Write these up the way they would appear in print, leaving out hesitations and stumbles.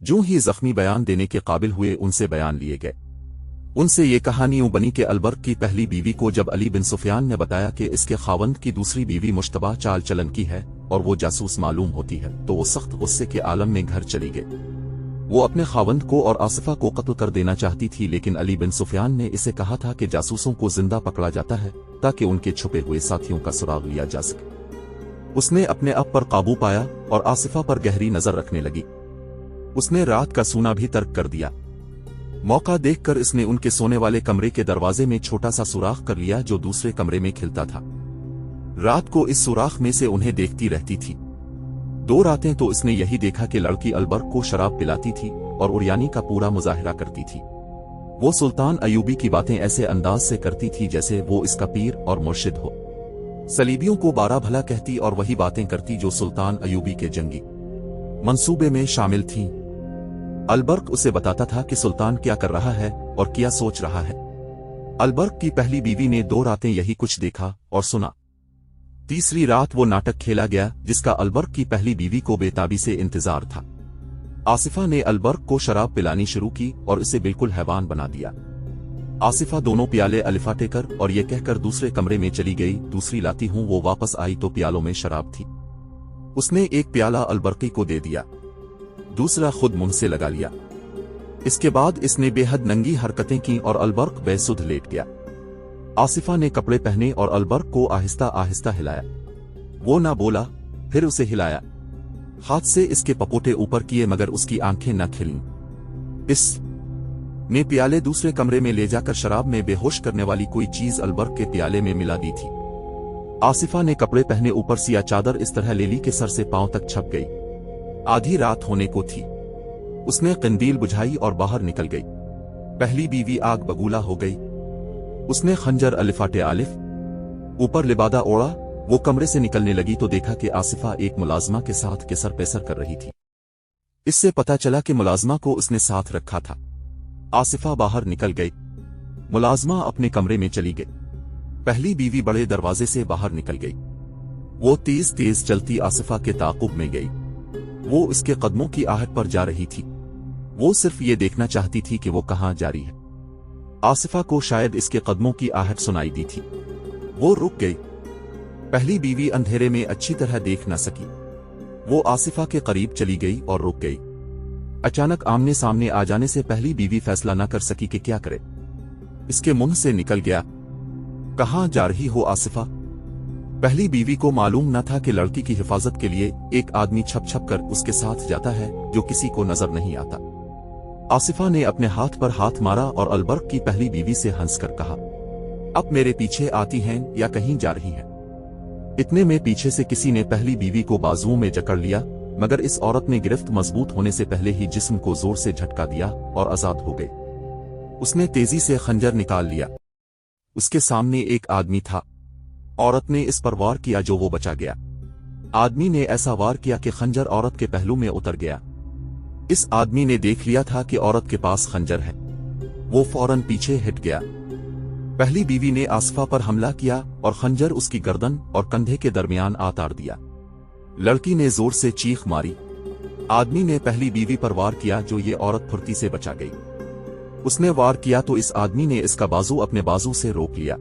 जो ही जख्मी बयान देने के काबिल हुए उनसे बयान लिए गए। उनसे ये कहानी यूं बनी कि अलबर्क की पहली बीवी को जब अली बिन सुफियान ने बताया कि इसके खावंद की दूसरी बीवी मुश्तबा चाल चलन की है और वो जासूस मालूम होती है, तो वो सख्त गुस्से के आलम में घर चली गई। वो अपने खावंद को और आसिफा को कत्ल कर देना चाहती थी, लेकिन अली बिन सुफियान ने इसे कहा था कि जासूसों को जिंदा पकड़ा जाता है ताकि उनके छुपे हुए साथियों का सुराग लिया जा सके। उसने अपने आप पर काबू पाया और आसिफा पर गहरी नजर रखने लगी। उसने रात का सोना भी तर्क कर दिया। मौका देखकर इसने उनके सोने वाले कमरे के दरवाजे में छोटा सा सुराख कर लिया जो दूसरे कमरे में खिलता था। रात को इस सुराख में से उन्हें देखती रहती थी। 2 रातें तो इसने यही देखा कि लड़की अलबर्क को शराब पिलाती थी और उरियानी का पूरा मुजाहिरा करती थी। वो सुल्तान अयूबी की बातें ऐसे अंदाज से करती थी जैसे वो इसका पीर और मुर्शिद हो। सलीबियों को 12 भला कहती और वही बातें करती जो सुल्तान अयूबी के जंगी मंसूबे में शामिल थीं। अलबर्क उसे बताता था कि सुल्तान क्या कर रहा है और क्या सोच रहा है। अलबर्क की पहली बीवी ने 2 रातें यही कुछ देखा और सुना। तीसरी रात वो नाटक खेला गया जिसका अलबर्क की पहली बीवी को बेताबी से इंतजार था। आसिफा ने अलबर्क को शराब पिलानी शुरू की और इसे बिल्कुल हैवान बना दिया। आसिफा दोनों प्याले अलिफाटे कर और ये कहकर दूसरे कमरे में चली गई, दूसरी लाती हूं। वो वापस आई तो प्यालों में शराब थी। उसने एक प्याला अलबर्की को दे दिया, दूसरा खुद मुंह से लगा लिया। इसके बाद इसने बेहद नंगी हरकतें की और अलबर्क बेसुध लेट गया। आसिफा ने कपड़े पहने और अलबर्क को आहिस्ता आहिस्ता हिलाया। वो ना बोला, फिर उसे हिलाया। हाथ से इसके पपोटे ऊपर किए मगर उसकी आंखें न खिलीं। इस ने प्याले दूसरे कमरे में ले जाकर शराब में बेहोश करने वाली कोई चीज अलबर्क के प्याले में मिला दी थी। आसिफा ने कपड़े पहने ऊपर सिया चादर इस तरह ले ली कि सर से पांव तक छप गई। आधी रात होने को थी। उसने कंदील बुझाई और बाहर निकल गई। पहली बीवी आग बगूला हो गई। उसने खंजर अलिफाटे आलिफ ऊपर लिबादा ओढ़ा। वो कमरे से निकलने लगी तो देखा कि आसिफा एक मुलाजमा के साथ केसर पेसर कर रही थी। इससे पता चला कि मुलाजमा को उसने साथ रखा था। आसिफा बाहर निकल गई। मुलाजमा अपने कमरे में चली गई। पहली बीवी बड़े दरवाजे से बाहर निकल गई। वो तेज तेज चलती आसिफा के ताक़ुब में गई। वो इसके कदमों की आहट पर जा रही थी। वो सिर्फ ये देखना चाहती थी कि वो कहां जा रही है। आसिफा को शायद इसके कदमों की आहट सुनाई दी थी। वो रुक गई। पहली बीवी अंधेरे में अच्छी तरह देख न सकी। वो आसिफा के करीब चली गई और रुक गई। अचानक आमने सामने आ जाने से पहली बीवी फैसला न कर सकी कि क्या करे। इसके मुंह से निकल गया, कहां जा रही हो आसिफा? पहली बीवी को मालूम न था कि लड़की की हिफाजत के लिए एक आदमी छप छप कर उसके साथ जाता है जो किसी को नजर नहीं आता। आसिफा ने अपने हाथ पर हाथ मारा और अलबर्क की पहली बीवी से हंसकर कहा, अब मेरे पीछे आती हैं या कहीं जा रही हैं? इतने में पीछे से किसी ने पहली बीवी को बाजुओं में जकड़ लिया, मगर इस औरत ने गिरफ्त मजबूत होने से पहले ही जिस्म को जोर से झटका दिया और आजाद हो गई। उसने तेजी से खंजर निकाल लिया। उसके सामने एक आदमी था। औरत ने इस पर वार किया जो वो बचा गया। आदमी ने ऐसा वार किया कि खंजर औरत के पहलू में उतर गया। इस आदमी ने देख लिया था कि औरत के पास खंजर है। वो फौरन पीछे हट गया। पहली बीवी ने आसिफा पर हमला किया और खंजर उसकी गर्दन और कंधे के दरमियान आ ताड़ दिया। लड़की ने जोर से चीख मारी। आदमी ने पहली बीवी पर वार किया जो ये औरत फुर्ती से बचा गई। उसने वार किया तो इस आदमी ने इसका बाजू अपने बाजू से रोक लिया।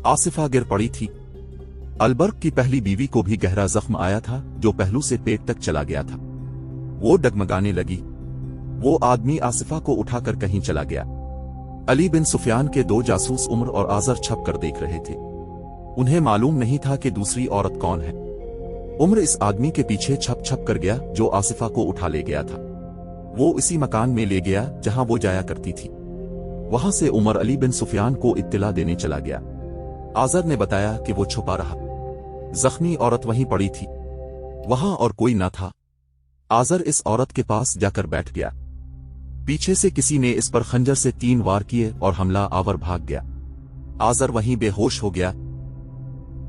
आसिफा गिर पड़ी थी। अलबर्क की पहली बीवी को भी गहरा जख्म आया था जो पहलू से पेट तक चला गया था। वो डगमगाने लगी। वो आदमी आसिफा को उठाकर कहीं चला गया। अली बिन सुफियान के 2 जासूस उम्र और आजर छप कर देख रहे थे। उन्हें मालूम नहीं था कि दूसरी औरत कौन है। उम्र इस आदमी के पीछे छप छप कर गया जो आसिफा को उठा ले गया था। वो इसी मकान में ले गया जहां वो जाया करती थी। वहां से उमर अली बिन सुफियान को इत्तिला देने चला गया। आजर ने बताया कि वो छुपा रहा। जख्मी औरत वहीं पड़ी थी। वहां और कोई न था। आजर इस औरत के पास जाकर बैठ गया। पीछे से किसी ने इस पर खंजर से 3 वार किए और हमला आवर भाग गया। आजर वहीं बेहोश हो गया।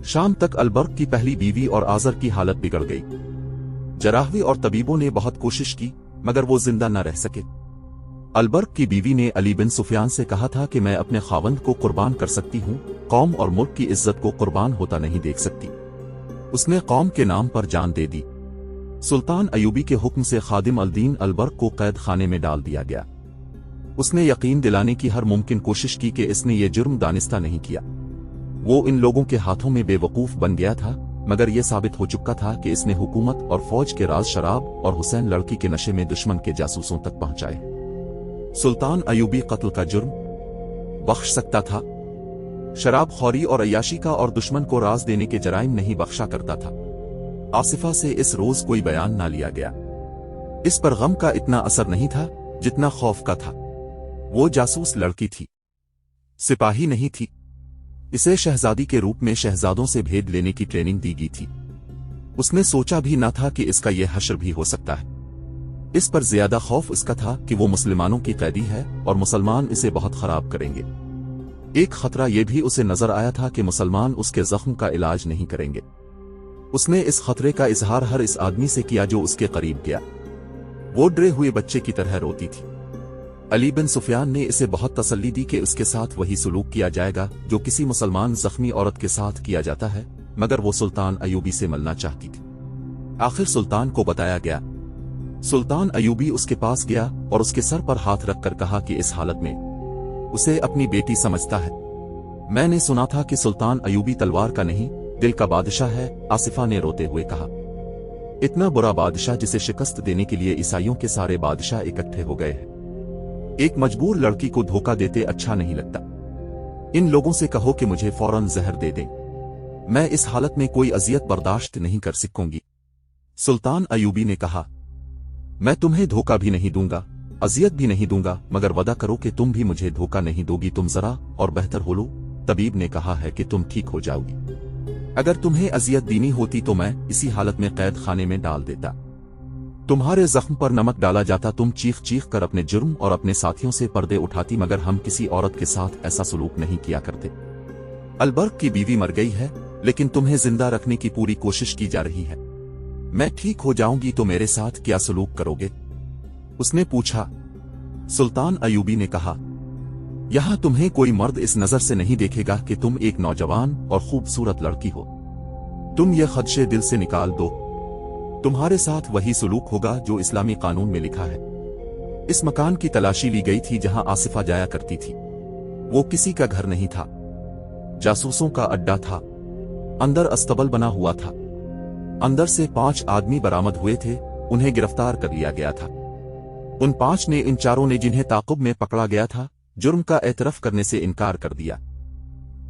शाम तक अलबर्क की पहली बीवी और आजर की हालत बिगड़ गई। जराहवी और तबीबों ने बहुत कोशिश की मगर वो जिंदा न रह सके। अलबर्क की बीवी ने अली बिन सुफियान से कहा था कि मैं अपने खावंद को कुर्बान कर सकती हूँ, कौम और मुल्क की इज्जत को कुर्बान होता नहीं देख सकती। उसने कौम के नाम पर जान दे दी। सुल्तान अयूबी के हुक्म से खादिम अल-दीन अल-बर्क को कैद खाने में डाल दिया गया। उसने यकीन दिलाने की हर मुमकिन कोशिश की कि इसने ये जुर्म दानिस्ता नहीं किया। वो इन लोगों के हाथों में बेवकूफ बन गया था, मगर यह साबित हो चुका था कि इसने हुकूमत और फौज के राज शराब और हुसैन लड़की के नशे में दुश्मन के जासूसों तक पहुंचाए। सुल्तान अयूबी कत्ल का जुर्म बख्श सकता था, शराब खौरी और अय्याशी का और दुश्मन को राज देने के जराइम नहीं बख्शा करता था। आसिफा से इस रोज कोई बयान ना लिया गया। इस पर गम का इतना असर नहीं था जितना खौफ का था। वो जासूस लड़की थी, सिपाही नहीं थी। इसे शहजादी के रूप में शहजादों से भेद लेने की ट्रेनिंग दी गई थी। उसने सोचा भी ना था कि इसका यह हश्र भी हो सकता है। इस पर ज्यादा खौफ इसका था कि वो मुसलमानों की कैदी है और मुसलमान इसे बहुत खराब करेंगे। एक खतरा यह भी उसे नजर आया था कि मुसलमान उसके जख्म का इलाज नहीं करेंगे। उसने इस खतरे का इजहार हर इस आदमी से किया जो उसके करीब गया। वो डरे हुए बच्चे की तरह रोती थी। अली बिन सुफियान ने इसे बहुत तसल्ली दी कि उसके साथ वही सलूक किया जाएगा जो किसी मुसलमान जख्मी औरत के साथ किया जाता है, मगर वो सुल्तान अयूबी से मिलना चाहती थी। आखिर सुल्तान को बताया गया। सुल्तान अयूबी उसके पास गया और उसके सर पर हाथ रखकर कहा कि इस हालत में उसे अपनी बेटी समझता है। मैंने सुना था कि सुल्तान अयूबी तलवार का नहीं, दिल का बादशाह है, आसिफा ने रोते हुए कहा। इतना बुरा बादशाह जिसे शिकस्त देने के लिए ईसाइयों के सारे बादशाह इकट्ठे हो गए हैं। एक मजबूर लड़की को धोखा देते अच्छा नहीं लगता। इन लोगों से कहो कि मुझे फौरन जहर दे दें। मैं इस हालत में कोई अजियत बर्दाश्त नहीं कर सकूंगी। सुल्तान अयूबी ने कहा, मैं तुम्हें धोखा भी नहीं दूंगा, अजियत भी नहीं दूंगा, मगर वादा करो कि तुम भी मुझे धोखा नहीं दोगी। तुम जरा और बेहतर हो लो। तबीब ने कहा है कि तुम ठीक हो जाओगी। अगर तुम्हें अजियत देनी होती तो मैं इसी हालत में कैद खाने में डाल देता। तुम्हारे जख्म पर नमक डाला जाता, तुम चीख चीख कर अपने जुर्म और अपने साथियों से पर्दे उठाती, मगर हम किसी औरत के साथ ऐसा सलूक नहीं किया करते। अल-बर्क की बीवी मर गई है, लेकिन तुम्हें जिंदा रखने की पूरी कोशिश की जा रही है। मैं ठीक हो जाऊंगी तो मेरे साथ क्या सलूक करोगे? उसने पूछा। सुल्तान अयूबी ने कहा, यहां तुम्हें कोई मर्द इस नजर से नहीं देखेगा कि तुम एक नौजवान और खूबसूरत लड़की हो। तुम ये खदशे दिल से निकाल दो। तुम्हारे साथ वही सलूक होगा जो इस्लामी कानून में लिखा है। इस मकान की तलाशी ली गई थी जहां आसिफा जाया करती थी। वो किसी का घर नहीं था, जासूसों का अड्डा था। अंदर अस्तबल बना हुआ था। अंदर से 5 आदमी बरामद हुए थे। उन्हें गिरफ्तार कर लिया गया था। उन 5 ने, इन चारों ने जिन्हें ताक़ुब में पकड़ा गया था, जुर्म का एतराफ करने से इनकार कर दिया।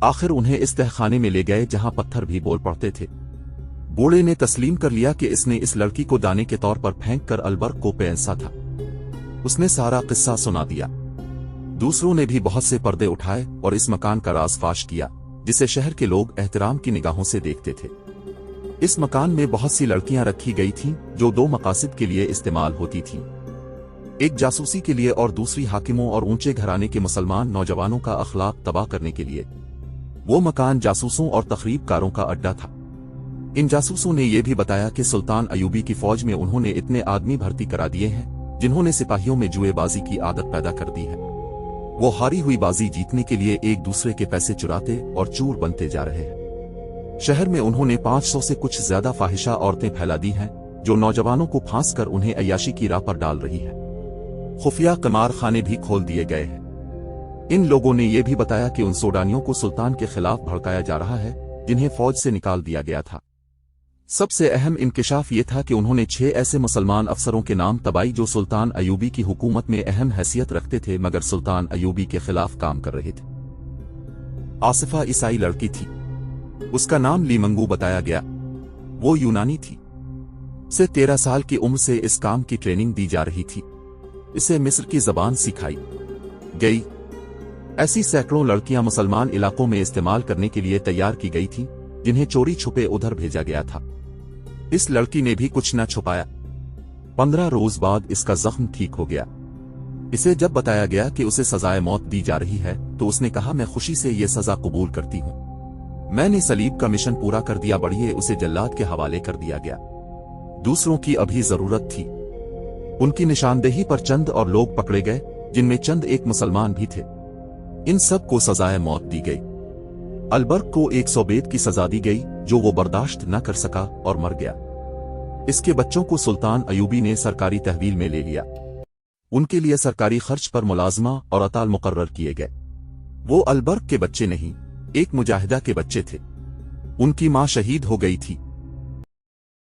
आखिर उन्हें इस तहखाने में ले गए जहां पत्थर भी बोल पड़ते थे। बूढ़े ने तस्लीम कर लिया कि इसने इस लड़की को दाने के तौर पर फेंक कर अल-बर्क को पेंसा था। उसने सारा किस्सा सुना दिया। दूसरों ने भी बहुत से पर्दे उठाए और इस मकान का राज फाश किया, जिसे शहर के लोग एहतराम की निगाहों से देखते थे। इस मकान में बहुत सी लड़कियां रखी गई थीं जो 2 मकासद के लिए इस्तेमाल होती थीं, एक जासूसी के लिए और दूसरी हाकिमों और ऊंचे घराने के मुसलमान नौजवानों का अखलाक तबाह करने के लिए। वो मकान जासूसों और तखरीबकारों का अड्डा था। इन जासूसों ने यह भी बताया कि सुल्तान अयूबी की फौज में उन्होंने इतने आदमी भर्ती करा दिए हैं जिन्होंने सिपाहियों में जुएबाजी की आदत पैदा कर दी है। वो हारी हुई बाजी जीतने के लिए एक दूसरे के पैसे चुराते और चूर बनते जा रहे हैं। शहर में उन्होंने 500 से कुछ ज्यादा फाहिशा औरतें फैला दी हैं जो नौजवानों को फांस कर उन्हें अय्याशी की राह पर डाल रही है। खुफिया कमार खाने भी खोल दिए गए हैं। इन लोगों ने यह भी बताया कि उन सोडानियों को सुल्तान के खिलाफ भड़काया जा रहा है जिन्हें फौज से निकाल दिया गया था। सबसे अहम इंकिशाफ ये था कि उन्होंने 6 ऐसे मुसलमान अफसरों के नाम तबाई जो सुल्तान अयूबी की हुकूमत में अहम हैसियत रखते थे मगर सुल्तान अयूबी के खिलाफ काम कर रहे थे। आसिफा ईसाई लड़की थी। उसका नाम लीमंगू बताया गया। वो यूनानी थी। से 13 साल की उम्र से इस काम की ट्रेनिंग दी जा रही थी। इसे मिस्र की जबान सिखाई गई। ऐसी सैकड़ों लड़कियां मुसलमान इलाकों में इस्तेमाल करने के लिए तैयार की गई थीं, जिन्हें चोरी छुपे उधर भेजा गया था। इस लड़की ने भी कुछ न छुपाया। 15 रोज बाद इसका जख्म ठीक हो गया। इसे जब बताया गया कि उसे सजाए मौत दी जा रही है तो उसने कहा, मैं खुशी से ये सजा कबूल करती हूँ। मैंने सलीब का मिशन पूरा कर दिया। बढ़िए उसे जल्लाद के हवाले कर दिया गया। दूसरों की अभी जरूरत थी। उनकी निशानदेही पर चंद और लोग पकड़े गए, जिनमें चंद एक मुसलमान भी थे। इन सब को सजाए मौत दी गई। अल-बर्क को 100 बेत की सजा दी गई जो वो बर्दाश्त न कर सका और मर गया। इसके बच्चों को सुल्तान अयूबी ने सरकारी तहवील में ले लिया। उनके लिए सरकारी खर्च पर मुलाजमा और अताल मुकर्रर किए गए। वो अलबर्क के बच्चे नहीं, एक मुजाहिदा के बच्चे थे। उनकी मां शहीद हो गई थी।